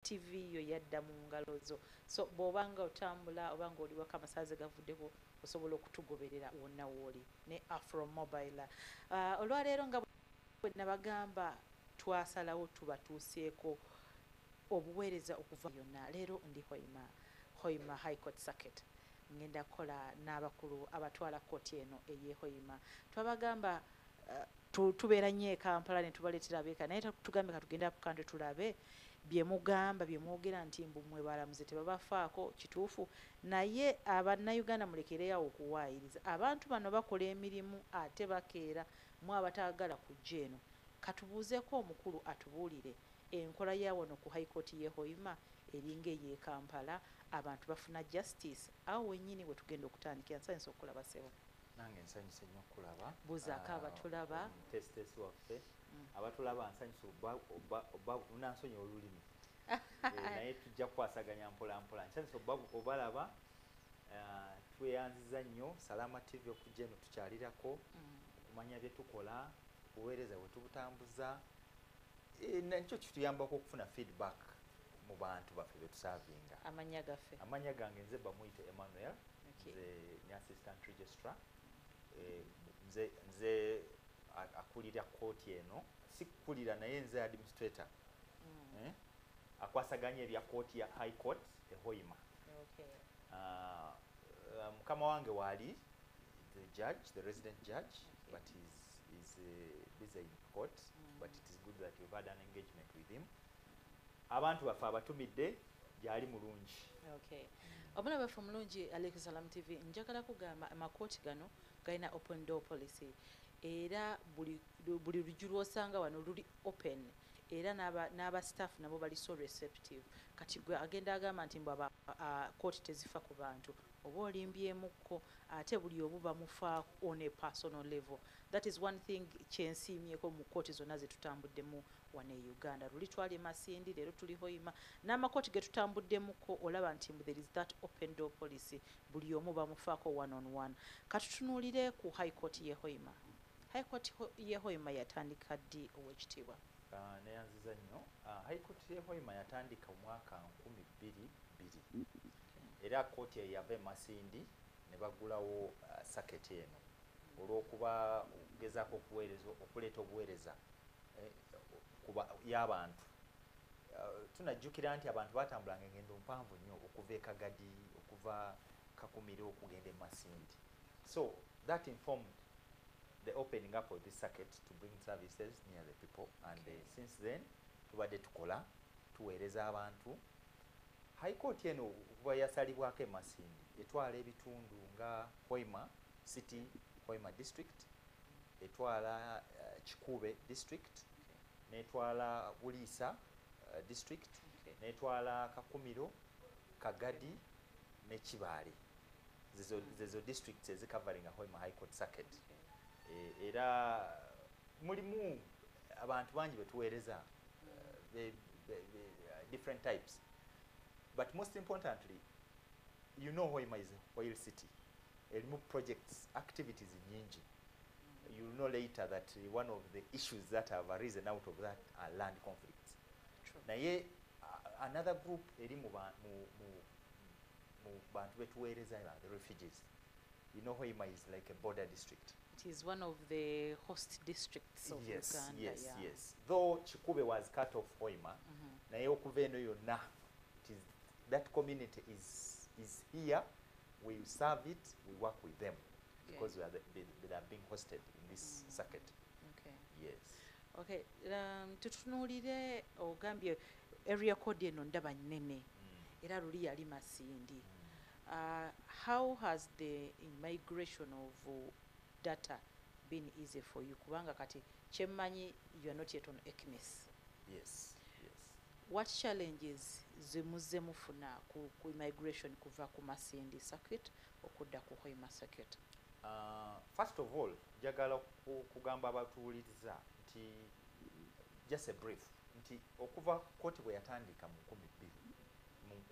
TV yo yadda mu ngalo zo. So bw'obanga otambula obanga oli waka amasaze gavuddeko osobola okutugoberera wonna wooli ne Afro Mobile. Olwaleero nga bwe nabagamba twasalawo tubatuuseeko obuweereza okuva yonna. Leero ndi Hoima High Court Circuit. Ngenda kukola n'abakulu abatwala kkooti eno ey'e Hoima. Twabagamba tubeera nnyo e Kampala ne tubaleetera abeeka naye tugambe katugenda ku kantwe tulabe bye mugamba bye mwogera nti mmwe balamuzi tebabafaako kituufu, naye Abannayuganda mulekereyo okuwaayiriza. Abantu bano bakola emirimu ate bakeera mu abataagala kujja eno. Katubuuzeeko omukulu atubuulire enkola ya wano ku High Court y'e Hoima eringa ey'e Kampala, abantu bafuna justice awo wennyini we tugenda okutandikira. Nsanyusa okulaba ssebo. Nange nsanyuse nnyo okulaba. Buuzaako abatulaba. Tesitesi waffe. Abatulaba nsanyusa nansonyi olulimi. Naye tujja kukwasaganya mpola mpola. Nsanyusa obalaba. Tweyanziza nnyo Salama TV okujja eno tukyalirako okumanya bye tukola, obuweereza bwe tubutambuza. Nakyo kituyambako okufuna feedback mu bantu baffe be tusaavinga. Amanya gaffe. Amanya gange nze bamuyite Emmanuel. Nze ni assistant registrar. Nze akulira kkooti eno, si kukulira naye nze administrator. Akwasaganya ebya kkooti ya High Court e Hoima. Mukama wange waali the judge, the resident judge, but he's busy in court, but it is good that we've had an engagement with him. Abantu baffe abatumidde gyali mulungi. Obula baffe mulungi Alex Salam TV, njagala kugamba amakooti gano galina open door policy era buli lujju lw'osanga wano luli open era n'aba staff nabo bali so receptive. Kati gwe agenda agamba nti mbwa kooti tezifa ku bantu oba olimbyemukko ate buli obu bamufa on a personal level. That is one thing kyensiimyeko mu kooti zonna ze tutambuddemu wane e Uganda. Luli twali Masindi, leero tuli Hoima, n'amakooti ge tutambuddemuko olaba nti there is that open door policy, buli omu bamufaako one on one. Katutunuulire ku High Court y'e Hoima. High Court y'e Hoima yatandika ddi ow'ekitiibwa? Neyanziza nnyo. High Court y'e Hoima yatandika mu mwaka 2022 era kkooti eyo yava e Masindi ne bagulawo saketi eno olw'okuba gezaako okuleeta obuweereza y'abantu. Tunajjukira nti abantu batambulanga engendo mpanvu nnyo okuva e Kagadi, okuva Kakumiro okugenda e Masindi. So that informed the opening up of this circuit to bring services near the people, and since then tubadde tukola tuweereza abantu. High Court eno kuba yasalibwako e Masindi etwala ebitundu nga Hoima City, Hoima District, etwala Kikube District, netwala Buliisa District, netwala Kakumiro, Kagadi ne Kibaale. Zezo districts ezicovering a Hoima High Court circuit. Era mulimu abantu bangi betuweereza different types, but most importantly, you know Hoima is a oil city. Erimu projects, activities nyingi. You will know later that one of the issues that have arisen out of that are land conflicts. Naye another group eri mu bantu betuweereza, the refugees. You know Hoima is like a border district. It is one of the host districts of Uganda. Yes. Though Kikube was cut off Hoima, naye okuva eno yonna, that community is here. We serve it, we work with them because they are being hosted in this circuit. Yes. Okay. Tutunuulire ogambye area code eno ndaba nnene era luli yali Masindi. How has the immigration of data been easy for you? Kubanga kati kyemmanyi you are not yet on ECMIS. Yes. What challenges zimuze mufuna ku immigration kuva ku Masindi circuit okudda ku Hoima circuit? First of all, jagala kugamba abatuwuliriza nti just a brief nti okuva kkooti bwe yatandika mu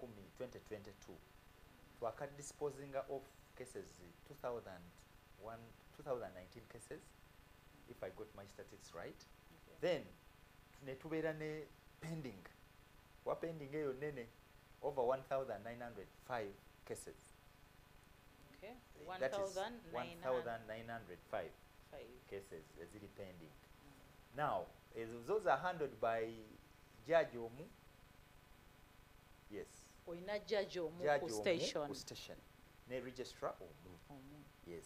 2022 twaka disposing of cases 2019 cases, if I got my statistics right. Then ne tubeera ne pending kuba pending eyo nene over 1905 cases. Okay. That is 1905 cases eziri pending. Now those are handled by judge omu. Yes, oyina judge omu ku station ne registrar omu. Yes,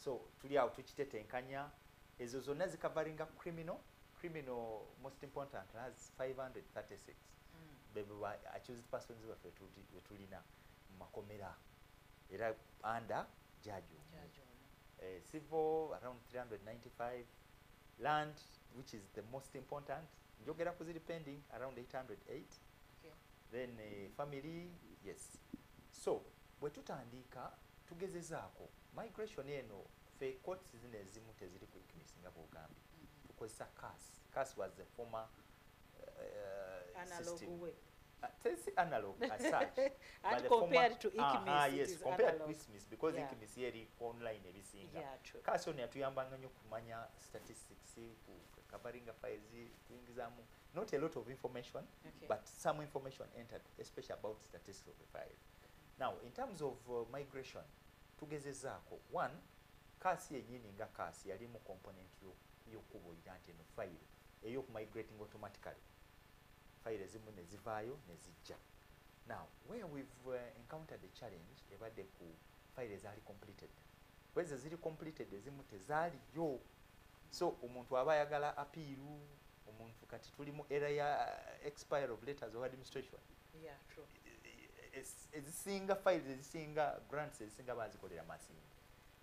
so tuli awo tukitetenkanya ezo zonna zikavaringa criminal most important has 536 beba accused persons baffe betulina mu makomera era under judge omu. Civil around 395, land which is the most important njogera kuziri pending around 808. Okay. Then family, yes. So bwe tutandika tugezezaako migration eno fe courts zino ezimu teziri ku ikimisinga bwogambye tukozesa CAS was the former analog system. way. Tesi analog as such. And compared to ICMIS, yes, compared to ICMIS, because ICMIS here online ebisinga. Yeah, true. CAS on yatuyambanga nnyo kumanya statistics, covering files, kuingizamu not a lot of information, Okay. but some information entered, especially about statistics of the file. Now, in terms of migration, tugezezaako one, CAS yennyini nga CAS yalimu component y'okubuulira nti eno file ey'okumigrating automatically. File ezimu ne zivaayo ne zijja. Now, where we've encountered a challenge ebadde ku file ezaali completed. Weze ziri completed ezimu tezaaliyo. So omuntu aba ayagala apiiru, omuntu kati tuli mu era ya expire of letters of administration. Yeah, true. Ezisinga files ezisinga grants ezisinga bazikolera Masindi.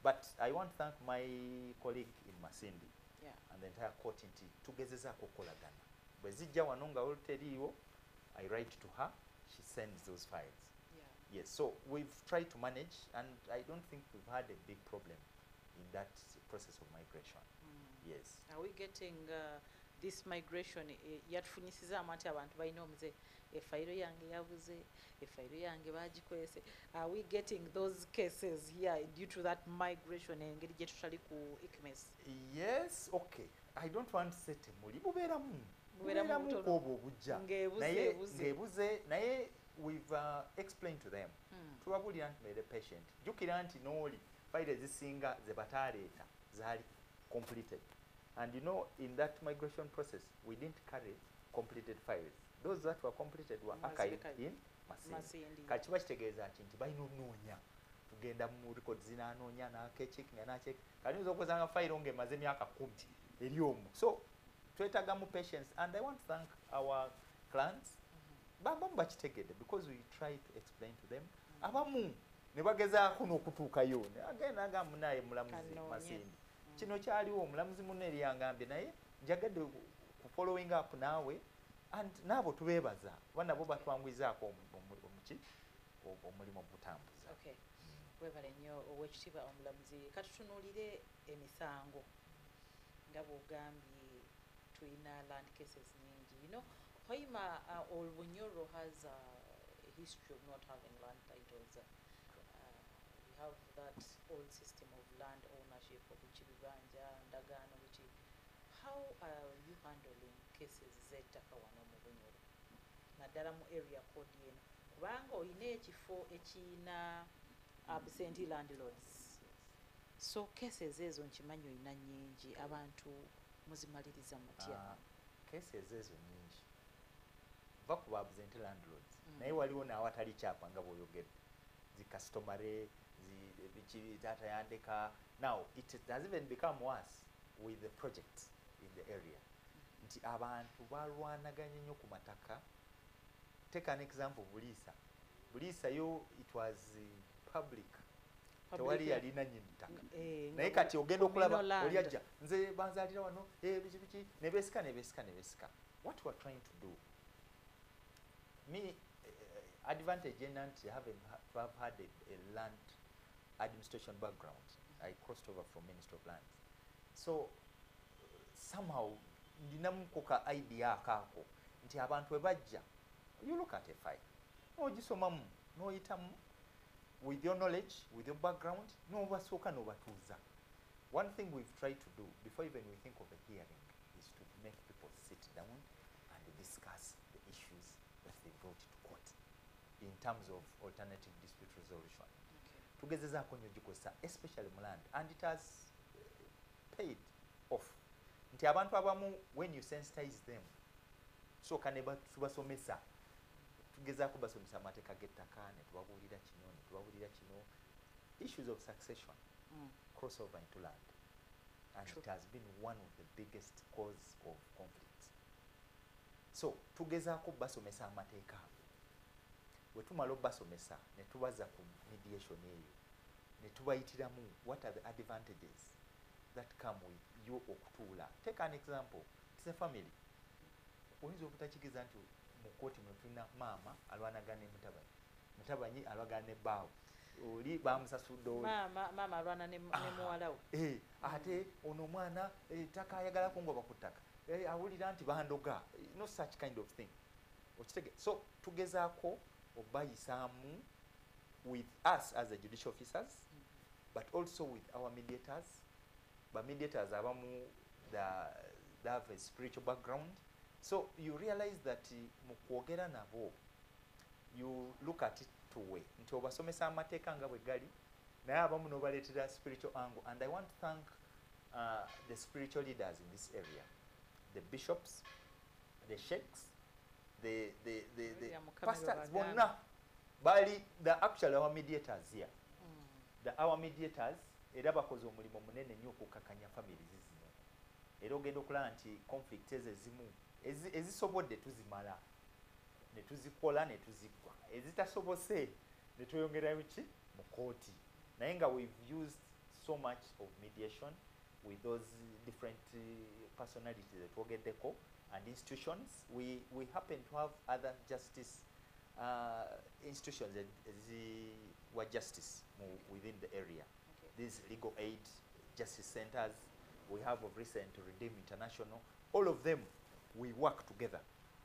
But I want to thank my colleague in Masindi, yeah, and the entire court nti tugezezaako okukolagana. Bwe zijja wano nga teriiwo, I write to her, she sends those files. Yeah. Yes, so we've tried to manage, and I don't think we've had a big problem in that process of migration. Yes. Are we getting this migration yatufunyisizaamu anti abantu balina omuze efayiro yange yabuze, efayiro yange bagikwese? Are we getting those cases here due to that migration engeri gye tutali ku ICMIS? Yes, okay. I don't want to say temuli bubeeramu obwo obujja ng'ebuze naye we've explained to them. Tubabuulira nti mbeere patient. Jjukira nti n'oli file ezisinga ze bataaleeta zaali completed. And you know, in that migration process, we didn't carry completed files. Those that were completed were archived in Masindi. Kachiba kitegeeza nti balina onoonya. Tugenda mu records zinanoonya n'akechecking n'achecking. Kayinza okozanga file ng'emaze emyaka 10 eri omu. So twetagamu patience, and I want to thank our clients. Babamu bakitegedde because we try to explain to them. Abamu ne bagezaako n'okutuukayo. Agenda agamba naye mulamuzi Masindi. Kino kyaliwo omulamuzi munno eri yangambye naye njagadde ku following up naawe, and naabo tubeebaza kuba nabo batwangwizaako omulimu ogutambuza. Okay. Webale nnyo ow'ekitiibwa omulamuzi. Katutunuulire emisango nga bw'ogambye tulina land cases nyingi. You know, Hoima or Bunyoro has a history of not having land titles. We have that old system of land ownership of Bibanja, Ndagano, which is, how are you handling cases z'ettaka wano mu Bunyoro? Naddala mu area code yeno. Kubanga oyina ekifo ekiyina absentee landlords. So cases ezo nkimanyi oyina nnyingi, abantu muzimaliriza mutya? Cases ezo nnyingi va ku absentee landlords. Naye waliwo n'awatali kyapa nga bw'oyogedde. Zi customary, zi data yandeka. Now, it has even become worse with the projects in the area. Nti abantu balwanaganye nnyo ku mataka. Take an example, Bulisa yo, it was public. Tewali yalina nnyini ttaka. Naye kati ogenda okulaba oli ajja nze banzalira wano biki ne beesika. What we are trying to do, me advantage in nti have had a land administration background. I crossed over from Ministry of Lands. So somehow ndinamuko ka idea akaako nti abantu webajja, you look at a file n'ogisomamu n'oyitamu with your knowledge, with your background, n'obasooka n'obatuuza. One thing we've tried to do before even we think of a hearing is to make people sit down and discuss the issues that they brought to court in terms of alternative dispute resolution. Okay. Tugezezaako nnyo gikozesa especially mu land, and it has paid off. Nti abantu abamu when you sensitize them sooka ne tubasomesa, tugezaako basomesa amateeka g'ettaka ne tubabuulira kino ne tubabuulira kino, issues of succession, crossover into land, and True. it has been one of the biggest cause of conflicts. So tugezaako basomesa amateeka ago. Bwe tumala obbasomesa ne tubaza ku mediation eyo ne tubayitiramu what are the advantages that come with you okutuula. Take an example, it's a family. Oyinza obutakikiza nti mu kkooti mwe tulina maama alwanagana ne mutabanyi alwagana ne bbaawe, oli bamusasudde oli maama alwana ne muwala we, ate ono omwana ettaka ayagalako ngoba ku ttaka, awulira nti bandoga, no such kind of thing. Okitege. So tugezaako obayisaamu with us as the judicial officers, but also with our mediators. But mediators abamu they have a spiritual background. So you realize that mu kwogera nabo you look at it two way. Nti obasomesa amateeka nga bwe gali, naye abamu n'obaleetera spiritual angle. And I want to thank the spiritual leaders in this area, the bishops, the sheikhs, the pastors, bonna bali actually our mediators here. Our mediators era bakoze omulimu munene nnyo okukakanya families zino. Era ogenda okulaba nti conflict ezimu ezisobodde tuzimala ne tuzikola ne tuziggwa, ezitasobose ne tweyongerayo ki mu kkooti. Naye nga we've used so much of mediation with those different personalities that twogeddeko and institutions. We happen to have other justice institutions were justice within the area. Okay. These legal aid justice centers, we have of recent Redeem International, all of them we work together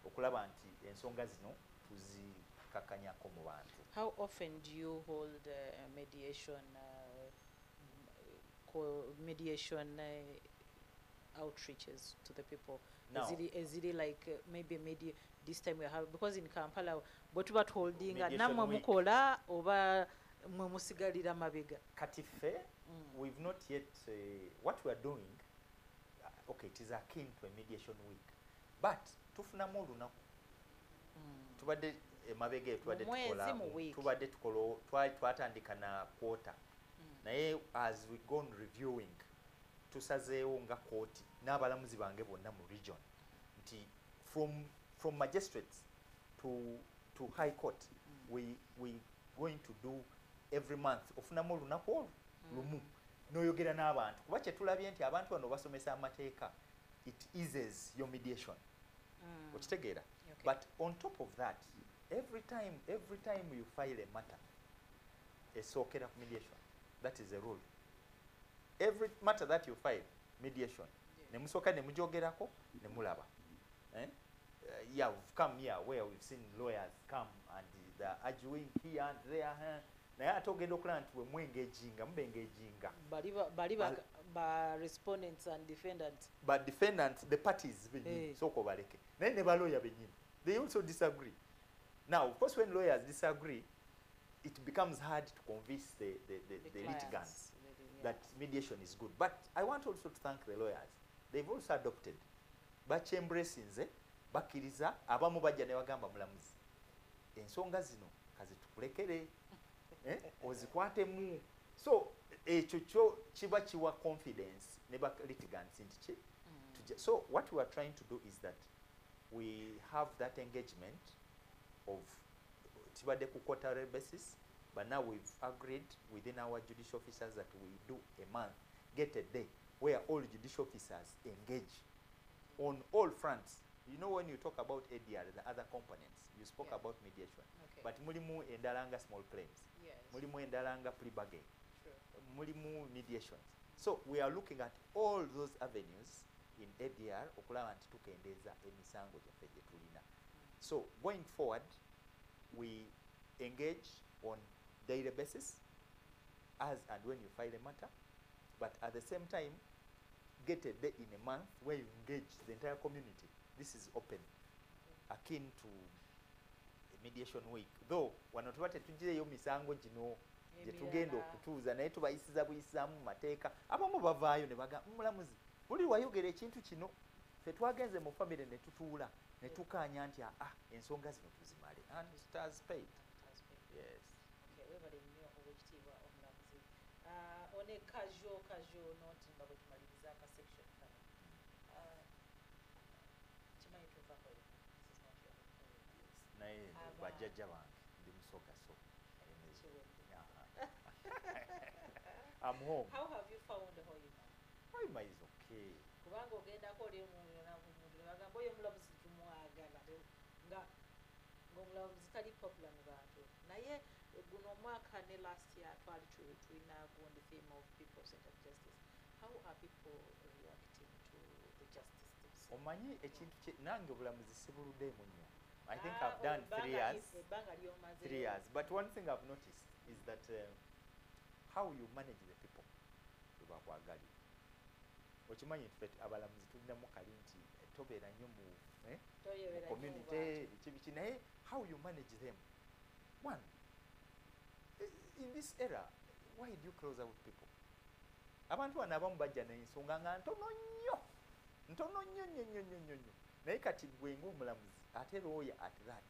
okulaba nti ensonga zino tuzikakanyako mu bantu. How often do you hold mediation outreaches to the people? Now, is it like maybe this time we have, because in Kampala but what holding namwe mukola oba mwe musigalira mabega kati ffe we've not yet what we are doing, okay, it is akin to a mediation week, but tufunamu olunaku tubadde emabega tubadde tukola twatandika na quarter, naye as we go on reviewing tusazeewo nga kkooti n'abalamuzi bange bonna mu region nti from magistrates to high court we going to do every month ofunamu olunaku lumu n'oyogera n'abantu kuba kye tulabye nti abantu bano basomesa amateeka, it eases your mediation. Okitegeera. Okay. But on top of that, every time you file a matter esookera ku mediation. That is a rule. Every matter that you file, mediation. Ne musooka ne mujogerako ne mulaba. Yeah, we've come here where we've seen lawyers come and they're arguing here and there. Naye ate ogenda okulaba nti bwe muengaginga mubengaginga ba respondents and defendants. But defendants, the parties bennyini sooka obaleke. Naye ne balawyer bennyini, they also disagree. Now, of course, when lawyers disagree, it becomes hard to convince the litigants that mediation is good. But I want also to thank the lawyers. They've also adopted. Bakyembracinze, bakkiriza, abamu bajja ne bagamba mulamuzi, ensonga zino kazitukulekere, ozikwatemu. So ekyo kyo kiba kiwa confidence ne ba litigants nti ki. So what we are trying to do is that we have that engagement of tibadde ku quarterly basis, but now we've agreed within our judicial officers that we do a month, get a day where all judicial officers engage on all fronts. You know, when you talk about ADR, the other components, you spoke about mediation. Okay. But mulimu endalanga small claims. Yes. Mulimu endalanga plea bargain. Mulimu mediations. So we are looking at all those avenues in ADR okulaba nti tukendeeza emisango gyaffe gye tulina. So going forward, we engage on daily basis as and when you file a matter, but at the same time get a day in a month where you engage the entire community. This is open, akin to mediation week, though wano tuba tetugireyo misango gino gye tugenda Emirala. okutuuza naye tubayisiza buyisizaamu mu mateeka. Abamu bavaayo ne baga mulamuzi buli wayogera ekintu kino ffe twagenze mu famire ne tutuula ne tukaanya nti ensonga zino tuzimale, and it has paid. Yes. Okay, webale nnyo owekitiibwa omulamuzi. One casual note nga bwe tumaliriza aka section kano. Kimanyi tuvaako this is not your home. Naye bajjajja bange ndi musogaso. I'm home. How have you found Hoima? Hoima is okay. Kubanga ogendako oli omuntu ne bagamba oyo omulamuzi tumwagala nga ng'omulamuzi tali popular mu bantu naye guno omwaka ne last year twali tulina on the theme of people-centered justice. How are people reacting to the justice tips? Omanyi ekintu nange obulamuzi sibuluddeemu nnyo. I think I've done 3 years. 3 years. But one thing I've noticed is that how you manage the people webakwagali. Okimanyi ffe abalamuzi tulinamu kali nti tobeera nnyo mu community kibiki naye how you manage them. One, in this era, why do you close out people? Abantu bano abamu bajja n'ensonga nga ntono nnyo naye kati gwe ng'omulamuzi ate lawyer at that,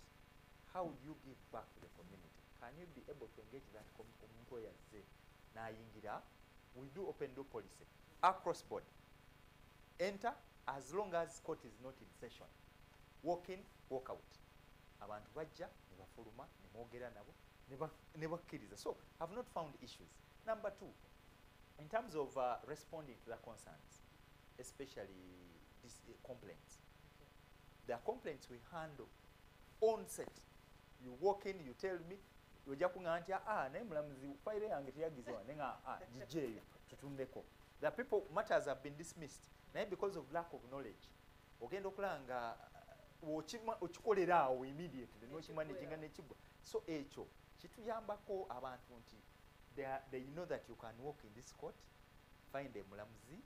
how do you give back to the community? Can you be able to engage that omuntu oyazze n'ayingira? We do open door policy across board. Enter as long as court is not in session. Walk in, walk out. Abantu bajja ne bafuluma ne mwogera nabo ne bakkiriza. So I've not found issues. Number 2, in terms of responding to the concerns, especially these complaints. There are complaints we handle on set. You walk in, you tell me, ojja kuŋŋamba nti naye mulamuzi fayiro yange teyagizibwa ne nga gijeeyo tutundeko. The people matters have been dismissed. Naye because of lack of knowledge. Ogenda okulanga okikolera awo immediately n'okimanejinga n'ekigwa. So ekyo kituyambako abantu nti they know that you can walk in this court, find a mulamuzi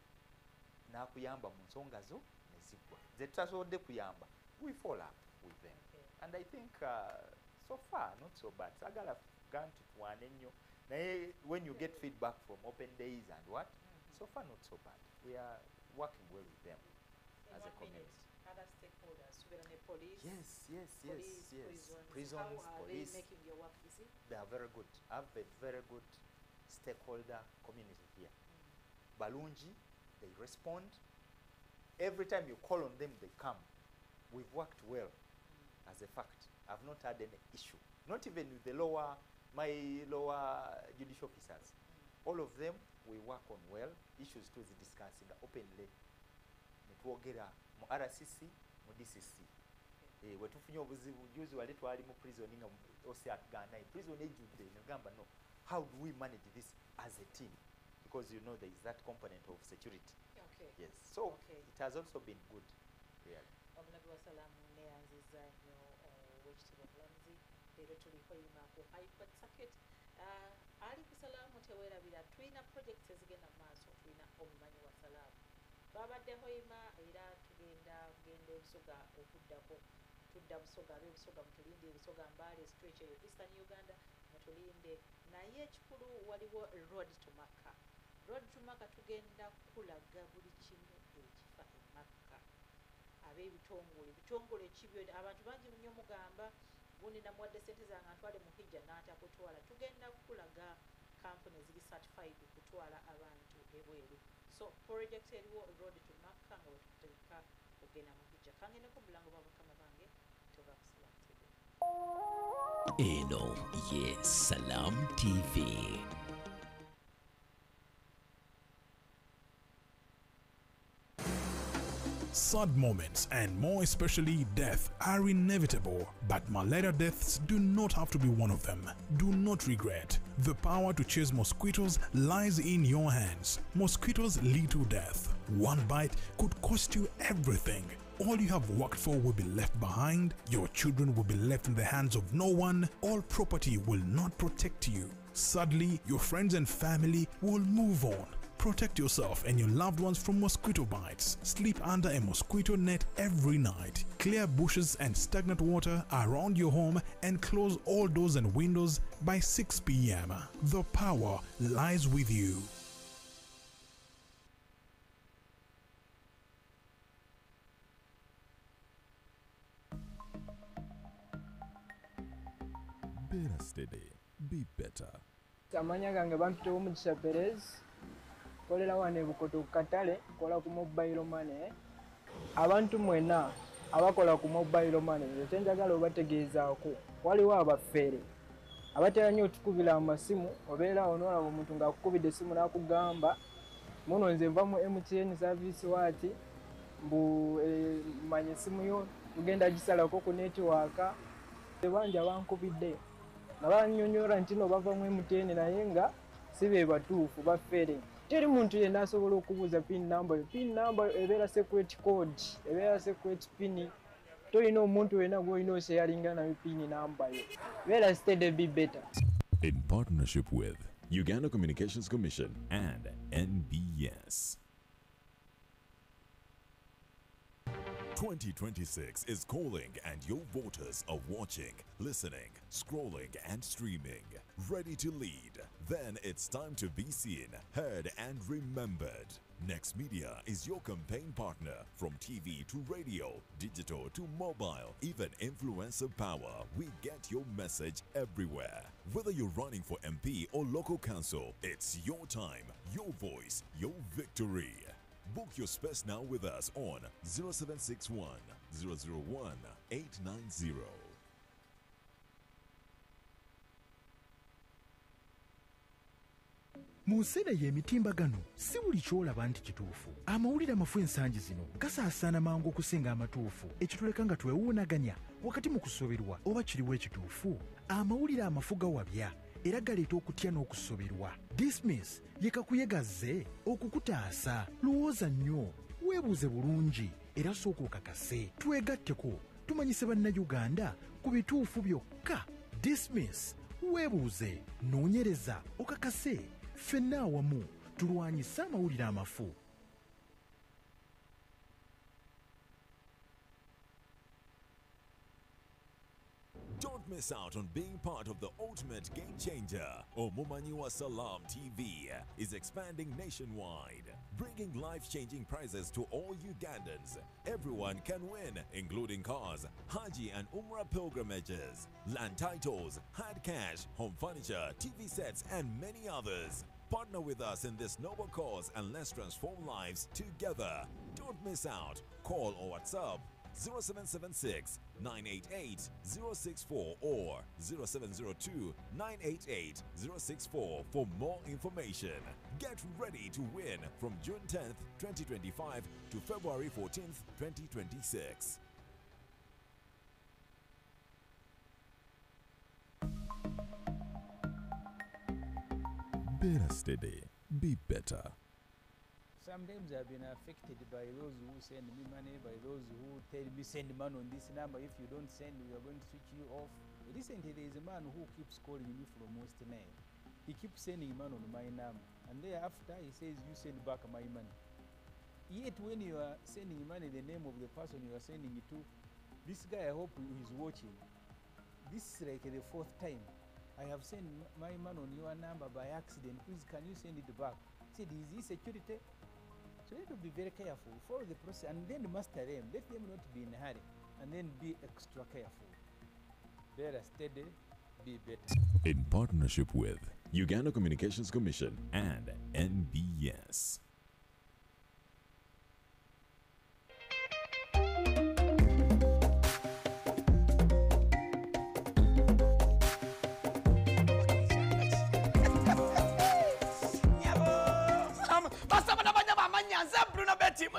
n'akuyamba mu nsonga zo ne zigwa. Ze tutasobodde kuyamba, we follow up with them. And I think so far not so bad. Sagala ganti tuwane nnyo. Naye when you get feedback from open days and what, so far not so bad. We are working well with them as a community. Other stakeholders, police. Yes. Prisons, How are police. they making your work easy? They are very good. I have a very good stakeholder community here. Balungi, they respond. Every time you call on them, they come. We've worked well. As a fact, I've not had any issue. Not even with my lower judicial officers. All of them, we work on well. Issues to the discussing openly. Netwogera mu RCC, mu DCC. Wetufunye obuzibu juzi wale twali mu prison nga ose atugana prison ejudde ngamba no, how do we manage this as a team, because you know there is that component of security. Okay. Yes, so it has also been good really. Omulabi wa Salaamu neyanziza nnyo owekitiibwa omulamuzi leero tuli Hoima ku High Court Circuit. Ali ku Salaamu teweerabira, tulina projects ezigenda mu maaso, tulina omumanyi wa Salaamu babadde Hoima era tugenda ebusoga okuddako, tudda busoga ab'ebusoga mutulinde ebusoga Mbale stretch eyo Eastern Uganda mutulinde, naye ekikulu waliwo road to Makka. Road to Makka tugenda kulaga buli kimu ekifa e Makka. Ab'ebitongole ekibyo abantu bangi nnyo mugamba gundi namuwadde ssente zange antwale mu hijja n'atakutwala. Tugenda kulaga company ziri certified kutwala abantu ebweru. So project eriwo road to Makka nga wetukuteeka ogenda mu hijja. Kangendeko mulango bwa bakama bange tova ku Salam TV. Eno ye Salam TV. Sad moments, and more especially death, are inevitable, but malaria deaths do not have to be one of them. Do not regret. The power to chase mosquitoes lies in your hands. Mosquitoes lead to death. One bite could cost you everything. All you have worked for will be left behind. Your children will be left in the hands of no one. All property will not protect you. Sadly, your friends and family will move on. Protect yourself and your loved ones from mosquito bites. Sleep under a mosquito net every night. Clear bushes and stagnant water around your home and close all doors and windows by 6 p.m. The power lies with you. Better steady, be better. Amanya gange bampita Omugisha Perez kolera wane Bukoto Katale kola ku mobile money. Abantu mwena abakola ku mobile money ekyenjagala obategeezaako waliwo abafeere abatera nnyo otukubira amasimu obeera onolaba omuntu ng'akukubidde essimu n'akugamba muno nze nva mu MTN service waati mbu manya essimu yo tugenda gisalako ku netiwaaka tebanja bankubidde nabannyonnyola nti no bava mu MTN naye nga si be batuufu bafeere. Teri muntu yenna asobola okubuuza pin number. Pin number ebeera secret code, ebeera secret pin. Tolina omuntu wenna gw'olina osharinga nayo pin number yo. Beera steady, be better. In partnership with Uganda Communications Commission and NBS. 2026 is calling and your voters are watching, listening, scrolling and streaming. Ready to lead? Then it's time to be seen, heard and remembered. Next Media is your campaign partner. From TV to radio, digital to mobile, even influencer power. We get your message everywhere. Whether you're running for MP or local council, it's your time, your voice, your victory. Book your space now with us on 0761 001 890. Mu nseera y'emitimbagano si buli ky'olaba nti kituufu. Amawulire amafu ensangi zino gasaasaana mangu okusinga amatuufu, ekituleka nga twewuunaganya wakati mu kusoberwa oba kiriwo ekituufu. Amawulire amafu gawabya era galeeta okutya n'okusoberwa. Dismiss ye kakuyegazze okukutaasa. Lowooza nnyo, weebuuze bulungi era sooka okakase. Twegatteko tumanyise bannayuganda ku bituufu byokka. Dismiss, weebuuze, noonyereza, okakase. Ffenna awamu tulwanyise amawulire amafu. Don't miss out on being part of the ultimate game changer. Omumanyiwa Salam TV is expanding nationwide, bringing life-changing prizes to all Ugandans. Everyone can win, including cars, Haji and Umrah pilgrimages, land titles, hard cash, home furniture, TV sets, and many others. Partner with us in this noble cause and let's transform lives together. Don't miss out. Call or WhatsApp 0776 988 064 or 0702 988 064 for more information. Get ready to win from June 10th, 2025 to February 14th, 2026. Better steady, be better. Sometimes I've been affected by those who send me money, by those who tell me send money on this number. If you don't send, we are going to switch you off. Recently, there is a man who keeps calling me from West Nile. He keeps sending money on my number, and thereafter he says, you send back my money. Yet when you are sending money, the name of the person you are sending it to, this guy, I hope he's watching. This is like the fourth time. I have sent my money on your number by accident. Please, can you send it back? He said, is this security? So you have to be very careful, follow the process, and then master them. Let them not be in a hurry, and then be extra careful. Better steady, be better. In partnership with Uganda Communications Commission and NBS.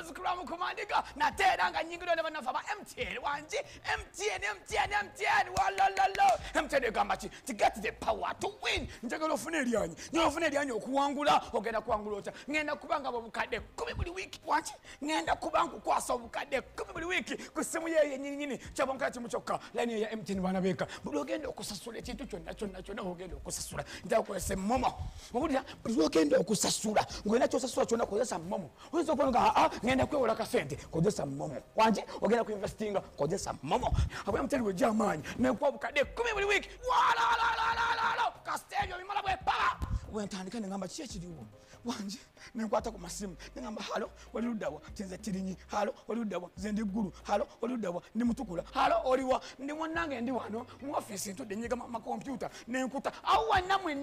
omuzukulu mukumandiga nateera nga nyingiro ne banafa ba MTN wanji MTN walololo MTN egamba ki to get the power to win njagala ofune eryanyi nyo ofune eryanyi okuwangula ogenda kuwangula ota ngenda kubanga obukadde 10 buli wiki wanji ngenda kubanga kwasa obukadde 10 buli wiki ku simu ye nyinyi kyabonka kimu kyokka line ya MTN bana beka buli ogenda okusasula ekintu kyonna ogenda okusasula ntakwese momo obulira buli ogenda okusasula ngwena kyosasula kyonna kozesa momo oyinza okuba ngenda kwewola kasente kozesa momo wanji ogenda kuinvestinga kozesa momo abwe MTN we jamani nekwa obukadde 10 buli wiki wala kastejo bimala bwe pa wentandika ngamba kiye kiriwo wanji nenkwata ku masimu ngamba halo walirudawa tinze tirinyi halo walirudawa zendi guru halo walirudawa ndi mutukula halo oliwa ndi mwanange ndi wano mu office ntudde nyiga ma computer nenkuta awa namwe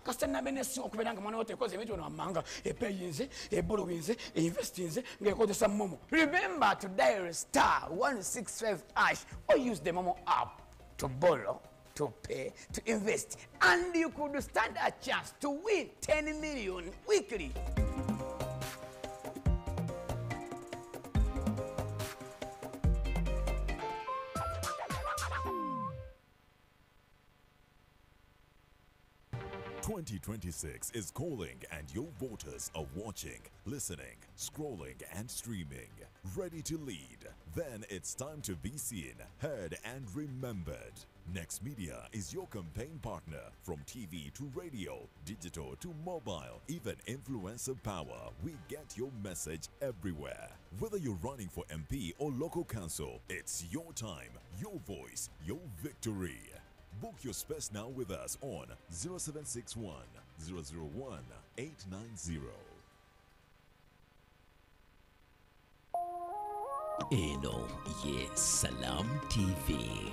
kasana benesi okuberanga mwana wote koze bitu no amanga epeyinze ebolowinze investinze ngekozesa momo. Remember to dial star 165 or use the momo app to borrow, to pay, to invest, and you could stand a chance to win 10 million weekly. "2026 is calling and your voters are watching, listening, scrolling and streaming. Ready to lead? Then it's time to be seen, heard and remembered. Next Media is your campaign partner. From TV to radio, digital to mobile, even influencer power, we get your message everywhere. Whether you're running for MP or local council, it's your time, your voice, your victory. Book your space now with us on 0761 001 890. Eno ye Salam TV.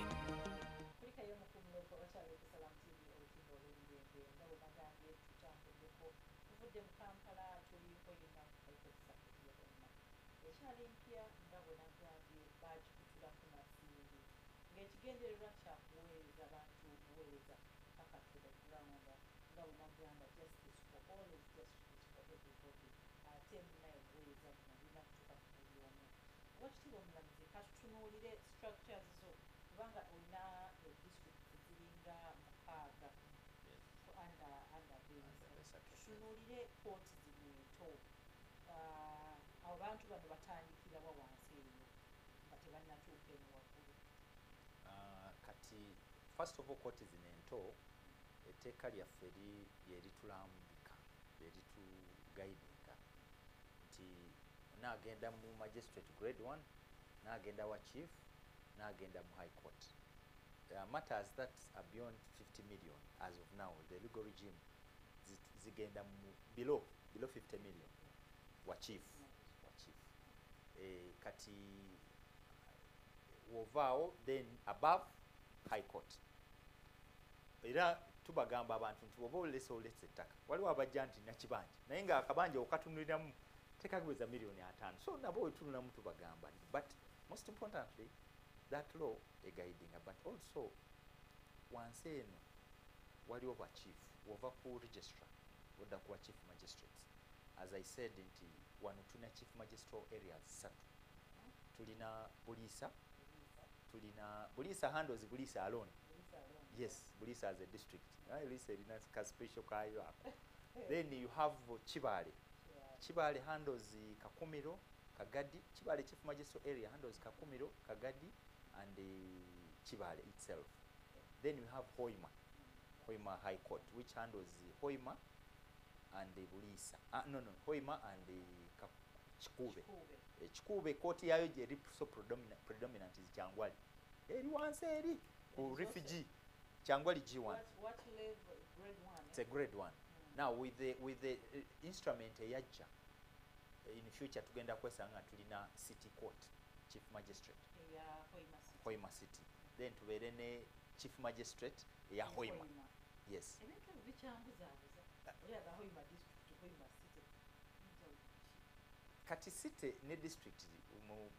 Kati first of all Kkooti zino ento etteeka lyaffe lyeritulambika lyeritugaidinga nti naagenda mu magistrate grade 1 naagenda wa chief naagenda mu high court. Matters that are beyond 50 million as of now, the legal regime zigenda below 50 million wa chief. Kati wovao then above high court. Era tubagamba abantu nti oba olese ettaka waliwo abajja nti nakibanja naye nga akabanja okatunuliramu tekagweza million 5. So nabo wetunulamu tubagamba, but most importantly that law guiding, but also wansi eno waliwo ba chief wova ku registrar wadda kuwa chief magistrates. As I said nti wano tuna chief magistrate areas 3. Tulina Bulisa, tulina Bulisa handles Bulisa alone. Yes, Bulisa as a district. Bulisa is a special kayo. Then you have Chibale. Chibale handles Kakumiro, Kagadi. Chibale chief magistrate area handles Kakumiro, Kagadi and Chibale itself. Then you have Hoima, Hoima High Court, which handles Hoima and Bulisa. Hoima and Chikube. Chikube court yayo je so predominant is Changwali. Eri wanse eri ku refugee Changwali G1. What level? Grade 1. It's a grade 1. Now with the instrument yaja in future tugenda kwesanga tulina city court chief magistrate. Hoima City. Then tubeere ne chief magistrate ya Hoima. Yes. Kati city ne district mu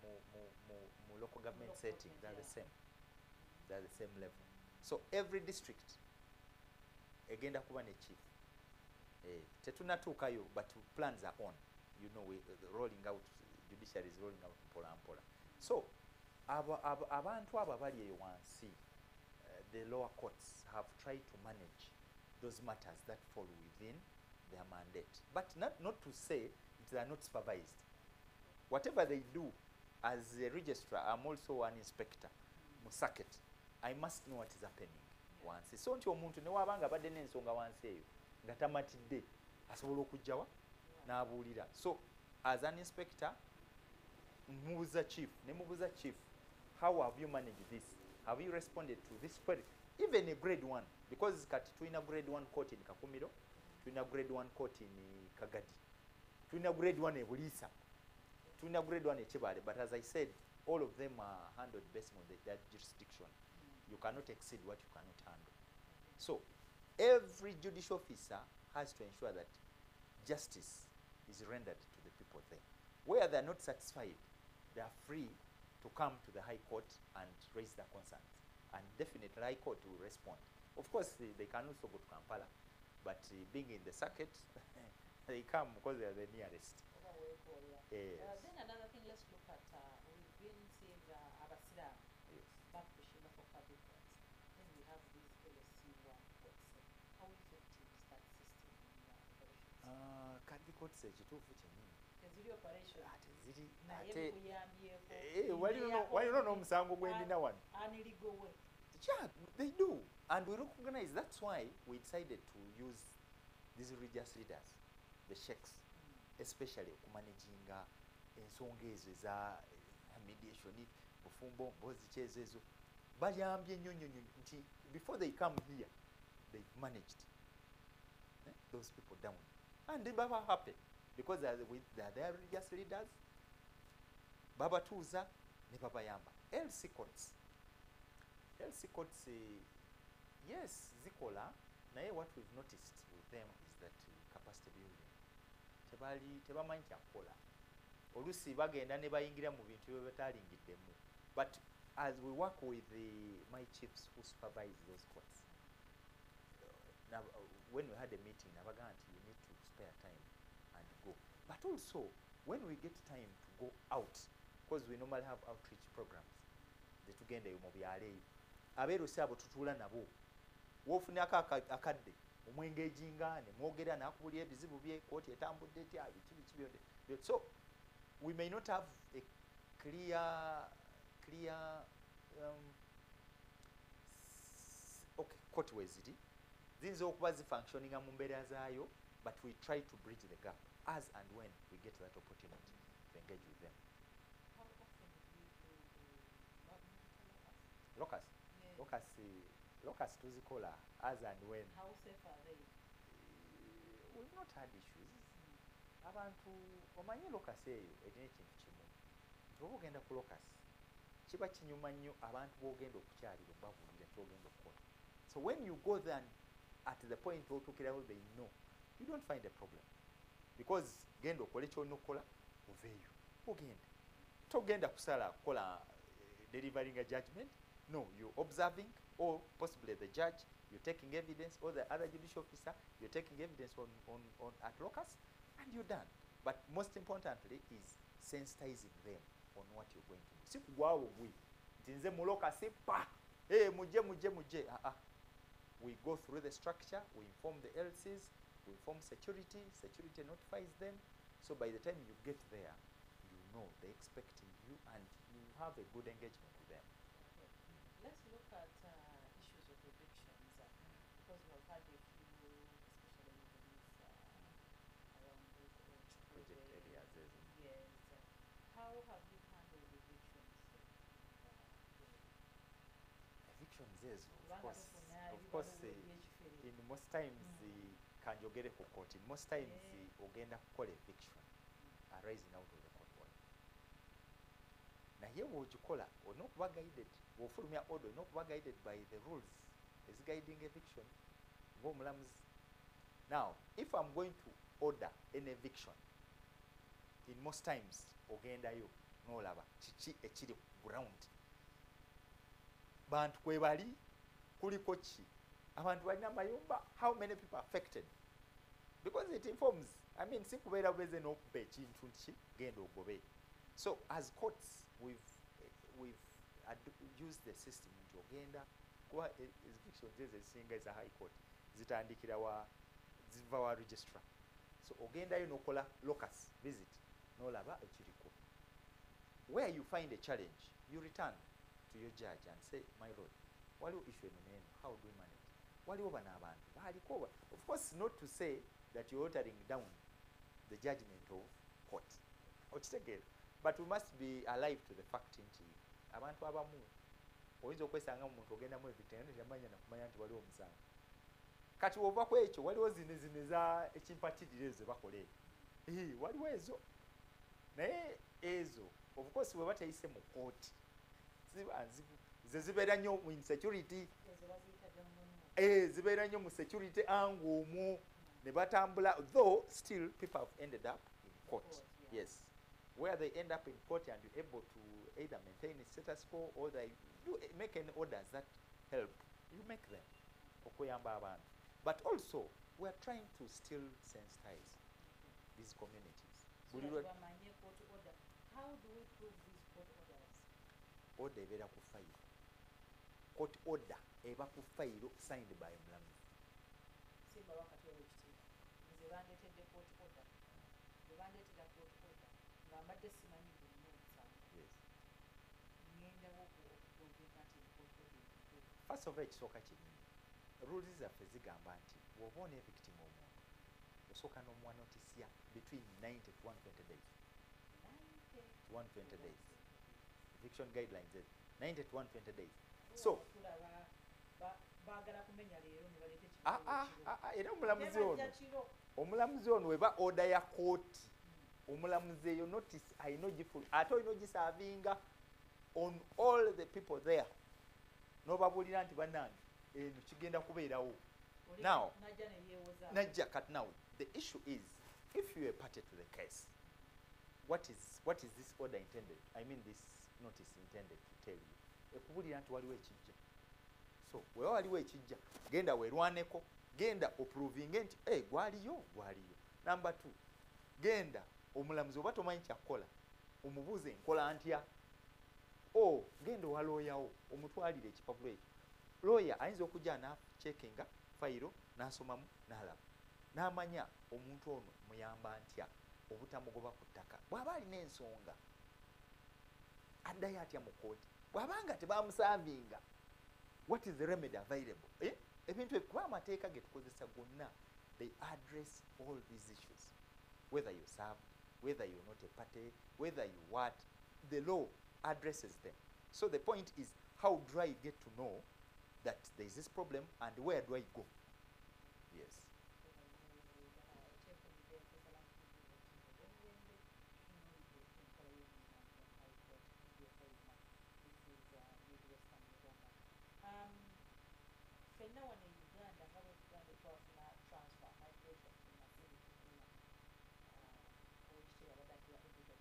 local government setting they're the same. They're the same level. So every district egenda kuba ne chief. Tetunatuukayo but plans are on. You know, we rolling out judiciary is rolling out mpola. So abantu abo abali eyo wansi, the lower courts have tried to manage those matters that fall within their mandate, but not to say they are not supervised. Whatever they do, as a registrar, I'm also an inspector mu circuit, I must know what is happening wansi. So nti omuntu ne wabanga badde n'ensonga wansi eyo nga tamatidde asobola okujjawa n'abuulira. So as an inspector, mubuuza chief, how have you managed this? Have you responded to this query? Even a grade 1, because kati tulina grade 1 court in Kakumiro, tulina grade 1 court in Kagadi, tulina grade 1 in Bulisa, tulina grade 1 in Chibale, but as I said, all of them are handled based on their jurisdiction. You cannot exceed what you cannot handle. So every judicial officer has to ensure that justice is rendered to the people there. Where they are not satisfied, they are free to come to the High Court and raise their concerns. And definitely High Court will respond. Of course, they can also go to Kampala, but being in the circuit, they come because they are the nearest. Yes. Then another thing, let's look at, we've been seeing Abasira back to Shima for public courts. Then we have these LSC1 courts. How effective is that system in operations? Public courts ekituufu kyennyini. Teziri operations. Teziri. Naye buyambyeko. Waliwo n'omusango gwendina wano. Aniligowe. Yeah, they do. And we recognize that's why we decided to use these religious leaders, the sheikhs, especially okumanajinga ensonga ezo eza mediation, bufumbo, mbozi kyezo. Bayambye nnyo nti before they come here, they've managed those people down. And they baba happy because they are their religious leaders. Baba tuza ne baba yamba. LC courts, yes, zikola. Naye what we've noticed with them is that capacity building. Tebamanyi kyakukola. Olusi bagenda ne bayingira mu bintu bye batalingiddemu. But as we work with my chiefs who supervise those courts, now when we had a meeting, you need to spare time and go. But also, when we get time to go out, because we normally have outreach programs, tugenda mu byalo abeerusi abo tutuula nabo wofuna akadde omwengeginga ne mwogera nakubulira ebizibu bye kooti etambudde etya biki byonde. So we may not have a clear court where ziri ziyinza okuba zifunctioninga mu mbeera zaayo, but we try to bridge the gap as and when we get that opportunity to engage with them. Locus tuzikola as and when. How safe are they? We've not had issues. Abantu omanyi locus eyo erina ekintu kimu nti oba ogenda ku locus kiba kinyuma nnyo abantu b'ogenda okukyalira obabuulira kyogenda okukola. So when you go there at the point otuukirawo they know, you don't find a problem because genda okole kyolina okukola oveeyo ogenda togenda kusala kukola delivering a judgment. No, you're observing, or possibly the judge, you're taking evidence, or the other judicial officer, you're taking evidence on at locus, and you're done. But most importantly is sensitizing them on what you're going to do. Si kugwawo gwe ntinze mu locus pa muje. We go through the structure, we inform the LCs, we inform security notifies them. So by the time you get there, you know they're expecting you and you have a good engagement with them. Let's look at issues of evictions because we have had a few, especially in these around those Project areas. Yes. How have you handled evictions? Evictions is of course in most times kanjogere ku court. In most times ogenda kukola eviction arising out of the court order. Naye bw'ogikola olina okuba guided, bw'ofulumya order olina okuba guided by the rules guiding eviction ng'omulamuzi. Now, if I'm going to order an eviction, in most times ogendayo n'olaba kiki ekiri ku ground, bantu kwe bali, kuliko ki, abantu balina amayumba, how many people are affected, because it informs. I mean, si kubeera bweze n'okuba ekintu ki genda ogobe. So as courts, we've used the system nti ogenda kuba eviction ezisinga eza high court zitandikira ziva wa registrar. So ogendayo nokola locus visit nolaba ekiriko. Where you find a challenge, you return to your judge and say, my lord, waliwo issue eno n'eno, how do we manage? Waliwo bano abantu baliko. Of course, not to say that you're watering down the judgment of court. Okitegeera. But we must be alive to the fact nti abantu abamu oyinza okwesanga mu muntu ogenda mu eviction temanya nakumanya nti waliwo omusango. Kati ova ku ekyo waliwo zino za ekimpatirire ezo bakole. Waliwo ezo. Naye ezo of course we batayise mu court. Ze zibeera nnyo mu insecurity. Zibeera nnyo mu security angle omwo ne batambula, though still people have ended up in court. Yes. Where they end up in court and you're able to either maintain a status quo or they do make any orders that help. You make them. Okuyamba abantu. But also, we are trying to still sensitize these communities. So how do we prove these court orders? Order ebeera ku file. Court order eba ku file signed by omulamuzi. Simba wakati w'ekitiibwa. Nze bandeetedde court order. Bwe bandeetedde court order. Ng'ambadde simanyi buli n'omusango. Yes. Ngendawo okuprovinga nti court order. First of all, ekisooka kinene. Rules zaffe zigamba nti bw'oba one victim omuntu osooka n'omuwa notice between 90 to 120 days. 90 to 120 days. Eviction guidelines 90 to 120 days. So era omulamuzi ono weba order ya kooti omulamuzi eyo notice ayina ogifuna ate olina ogisavinga on all the people there n'obabuulira nti bannange eno kigenda kubeerawo. Now najja kat now the issue is if you are party to the case, what is this order intended, I mean this notice intended to tell you? Ekubuulira nti waliwo ekijja. So wewe waliwo ekijja genda weerwaneko, genda oprovinge nti gwaliyo. Number 2, genda omulamuzi oba tomanyi kyakola omubuuze nkola ntya. Genda owa looyawo omutwalire ekipapula ekyo. Lawyer ayinza okujja n'acheckinga fayiro n'asomamu n'alaba n'amanya omuntu ono muyamba ntya obutamugoba ku ttaka. Bw'aba alina ensonga addayo atya mu kooti. Bw'abanga tebamusavinga, what is the remedy available? Ebintu kuba amateeka ge tukozesa gonna, they address all these issues. Whether you serve, whether you're not a party, whether you what, the law addresses them. So the point is, how do I get to know that there is this problem and where do I go? Yes. Fenna wano e Uganda nga bwe tugambye twafuna transfer migration from Masindi Kigula owekitiibwa Badagula Ebuga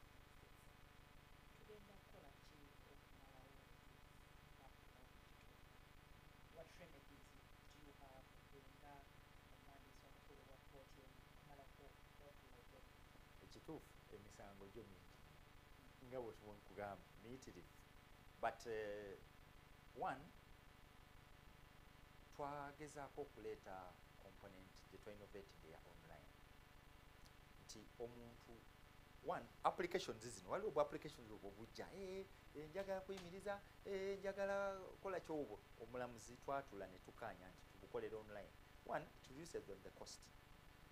tugenda kukola ki okumalawo what remedies do you have nga omwandiisi omukulu wa kkooti okumalako okulooto? Ekituufu emisango gyo mingi nga bwe tubona kugamba miyitirivu, but one twagezaako okuleeta component gye twainnovated ya online nti omuntu one applications zino waliwo bu applications obwo bujja njagala kuyimiriza njagala kola kyobwo omulamuzi twatula ne tukaanya nti tubukolere online. One, it reduces the cost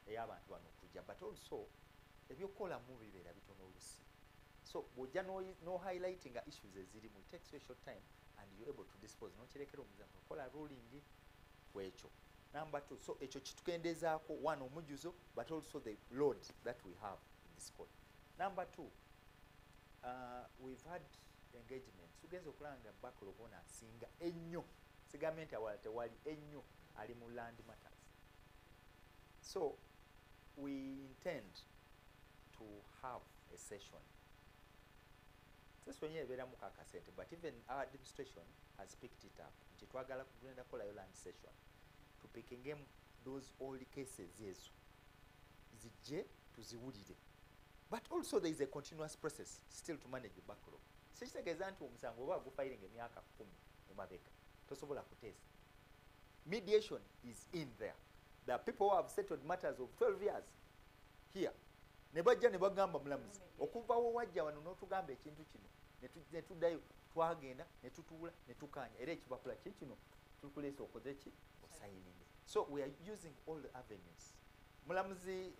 ey'abantu bano okujja, but also ebyokukolamu bibeera bitono olusi. So bw'ojja no highlightinga issues ezirimu, it takes you a short time and you're able to dispose nokirekera omuzamu okola ruling kwekyo. Number 2, so ekyo kitukendezaako one omujuzo but also the load that we have in this court. Number 2, we've had engagement. Tugenza okulanga backlog ono asinga ennyo, sigambye nti awala tewali ennyo ali mu land matters. So we intend to have a session. Session ebeera mu kakasente, but even our administration has picked it up. Nti twagala kugenda kolayo land session tupikingemu those old cases ezo zijje tuziwulire But also there is a continuous process still to manage the backlog. Sekitegeeza nti omusango oba gufiling emyaka 10 emabega tosobola kuteesa. Mediation is in there. There are people who have settled matters of 12 years here. Ne bajja ne bagamba mulamuzi okuvawo wajja wano n'otugamba ekintu kino ne tuddayo twagenda ne tutuula ne tukanya era ekipapula kino tukuleesa okoze ki osayininge. So we are using all the avenues. Mulamuzi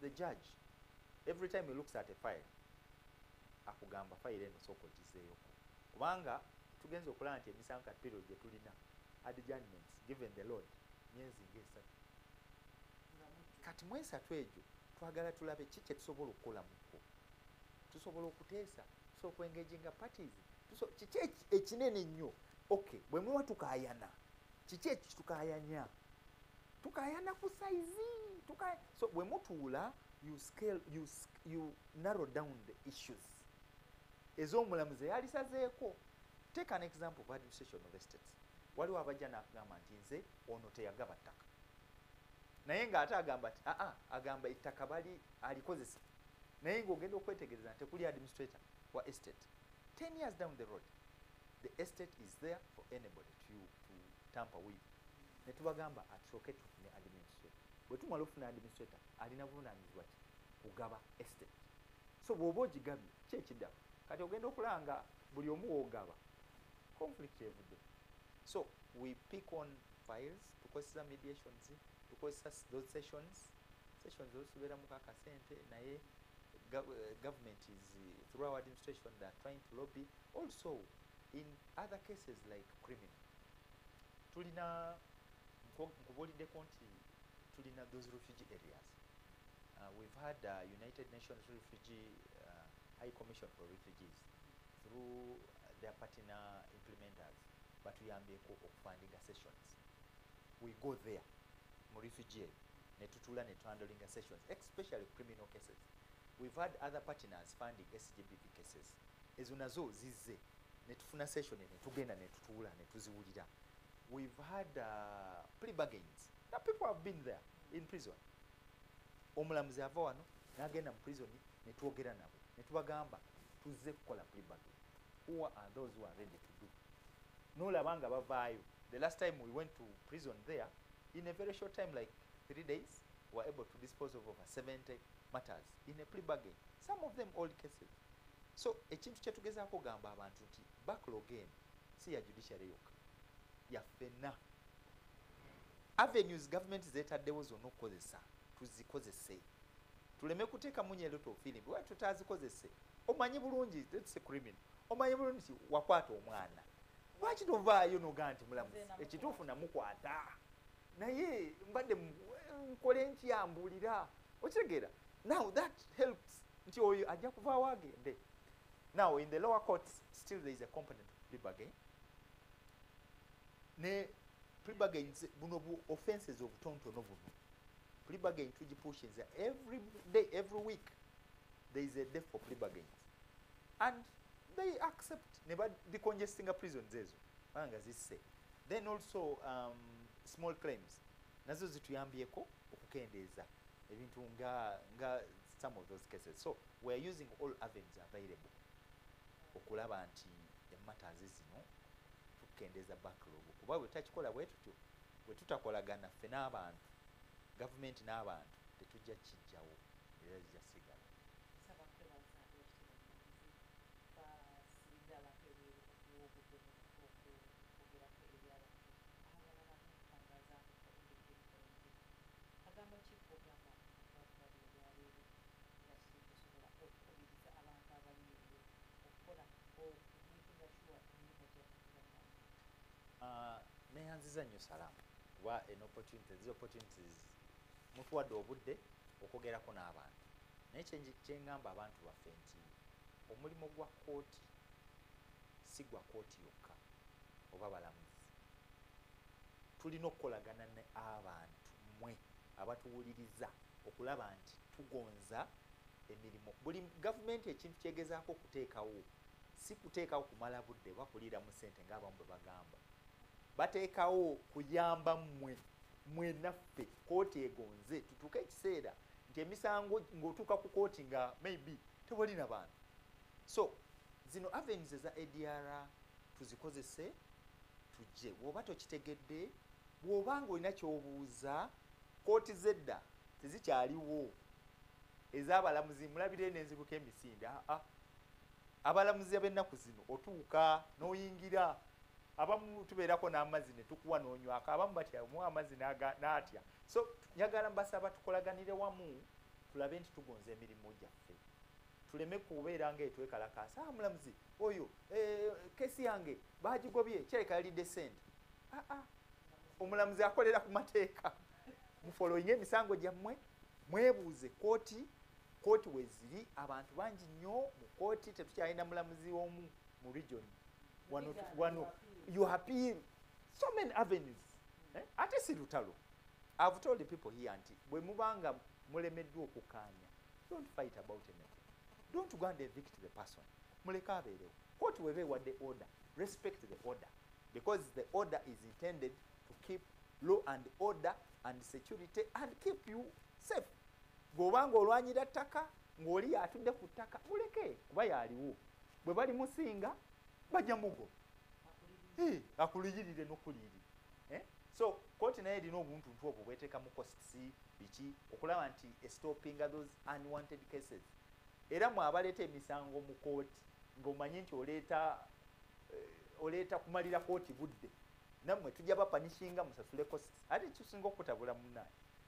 the judge every time he looks at a file akugamba file eno soko gizeeyo kubanga tugenze okulaba nti emisango period gye tulina adjournments given the load myezi ng'esatu kati mu esatu egyo twagala tulabe ki kye tusobola okukola muko tusobola okuteesa tusobola okwengaginga parties kiki ekinene nnyo okay bwe muba tukaayana kiki ekitukayanya tukayana ku saizi so bwe mutuula you narrow down the issues ez'omulamuzi yalisazeeko. Take an example of administration of estates. Waliwo abajja n'akugamba nti nze ono teyagaba ttaka naye ng'ate agamba nti agamba ettaka bali alikozesa naye ng'ogenda okwetegereza nti tekuli administrator wa estate. 10 years down the road the estate is there for anybody to tamper with. Ne tubagamba atusooke tufune administrator. Bwe tumala ofuna administrator alina buvunaanyizibwa ki kugaba estate. So bw'oba ogigabye ki ekiddamu kati ogenda okulanga buli omu woogaba conflict evudde. So we pick on files tukozesa mediations tukozesa those sessions ozisubeera mu kakasente naye government is through our administration they are trying to lobby also in other cases like criminal. Tulina nkubuuliddeko nti tulina those refugee areas. We've had United Nations Refugee High Commission for Refugees through their partner implementers batuyambyeko okufundinga sessions. We go there mu refugee ne tutuula ne handling sessions especially criminal cases. We've had other partners funding SGBV cases. Ezo nazo zizze ne tufuna session ne tugenda ne tutuula ne tuziwulira. We've had plea bargains. Now people have been there in prison. Omulamuzi ava wano n'agenda mu prison ne twogera nabo ne tubagamba tuzze kukola plea bargain. Who are those who are ready to do? N'olaba nga bavaayo. The last time we went to prison there, in a very short time, like 3 days, we were able to dispose of over 70 matters in a plea bargain. Some of them old cases. So ekintu kye tugezaako gamba abantu nti backlog eno si ya judiciary yokka ya ffenna. Avenues government zeetaddewo zonna okukozesa tuzikozese. Tuleme kuteeka munyeereto firimbi wali tutazikozese. Omanyi bulungi that's a criminal. Omanyi bulungi nti wakwata omwana. Lwaki tovaayo nogaa nti mulamuzi ekituufu namukwata naye mbadde nkole nkyambuulira okitegeera. Now that helps nti oyo ajja kuvaawo agende. Now in the lower courts still there is a component of plea bargain. Ne plea bargains buno bu offenses obutonotono buno plea bargain tugipushinza every day every week there is a day for plea bargains and they accept never decongesting prisons ezo banga zisse. Then also small claims nazo zituyambyeko okukendeeza ebintu nga some of those cases. So we are using all avenues available okulaba nti ematters zino tukendeeza backlog kuba bwe takikola bwe tutyo bwe tutakolagana ffe n'abantu government n'abantu tetujja kijjawo era zijja sigala. Neyanziza nnyo salaamu kuba these opportunities mutuwadde obudde okwogerako n'abantu naye kyengamba abantu baffe nti omulimu gwa kkooti si gwa kkooti yokka oba balamuzi. Tulina okukolagana ne abantu mmwe abatuwuliriza okulaba nti tugonza emirimu. Buli gavumenti ekintu kyegezaako okuteekawo si kuteekawo kumala budde bakuliira mu ssente ng'abamu bwe bagamba. Bateekawo kuyamba mmwe naffe kkooti egonze tutuuke ekiseera nti emisango ng'otuuka ku kooti nga maybe tewalina bantu. So zino avenues eza ADR tuzikozese tujje. Bw'oba tokitegedde, bw'obanga olina ky'obuuza, kooti zedda tezikyaliwo ez'abalamuzi mulabire n'enzibuka emisinde. Abalamuzi ab'ennaku zino otuuka n'oyingira, abamu tubeerako n'amazzi ne tukuwa n'onywako, abamu batya mu amazzi n'atya. So njagala mbasaba tukolaganire wamu tulabe nti tugonza emirimu gyaffe, tuleme kubeera ngaetwekalakaasa mulamuzi oyo kesi yange bagigobye kireka yalidde ssente. Omulamuzi akolera ku mateeka. Mufoloyinga emisango gyammwe, mwebuuze kooti weziri. Abantu bangi nnyo mu kooti, tetukyalina mulamuzi omu mu region wano. You appeal so many avenues. Ate si lutalo. I've told the people here nti bwe mubanga mulemeddwa okukaanya, don't fight about anything. Don't go and evict the person. Muleka abeerewo. Kooti weba ewadde order, respect the order, because the order is intended to keep law and order and security and keep you safe. Bw'obanga olwanyira ttaka ng'oli atudde ku ttaka, muleke kuba yaliwo. Bwe bali musinga bajja mugo akuliyirire n'okuliyiri. So kooti naye erina obuntu obwo bweteeka mu costs biki okulaba nti stopping those unwanted cases. Era mwe abaleeta emisango mu kooti ng'omanyi nti oleeta kumalira kooti budde, nammwe tujja bapanishinga musasule costs. Ate kisinga okutabula munnaye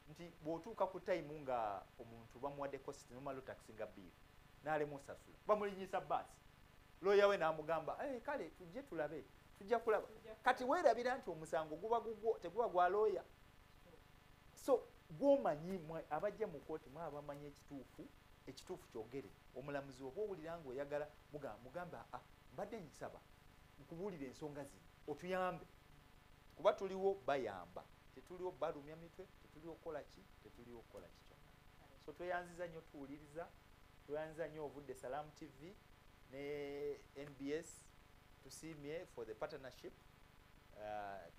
nti bw'otuuka ku time nga omuntu bamuwadde costs nomala otakisinga bill n'alemu osasula, bamulinyisa baasi, looya we n'amugamba kale tujje tulabe, tujja kulaba. Kati weerabira nti omusango guba gugwo, teguba gwa looya. So gw'omanyi abajja mu kooti mwe abamanyi ekituufu kyogere. Omulamuzi oba owulira ng'oyagala mugambe mbadde nsaba nkubuulira ensonga zino otuyambe, kuba tuliwo bayamba, tetuliwo balumya mitwe, tetuliwo kukola ki, tetuliwo kukola ki kyonna. So tweyanziza nnyo tuwuliriza, tweyanziza nnyo obudde Salam TV ne NBS tusiimye for the partnership.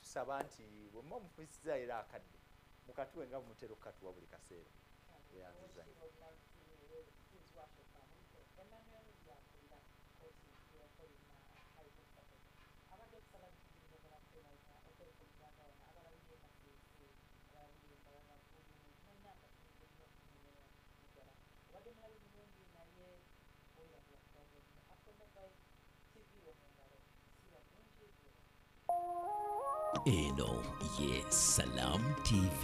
Tusaba nti bwe muba mufisiza era akadde mukatuwe nga mutera okukatuwa buli kaseera. Tweyanziza nnyo. Eno ye Salam TV.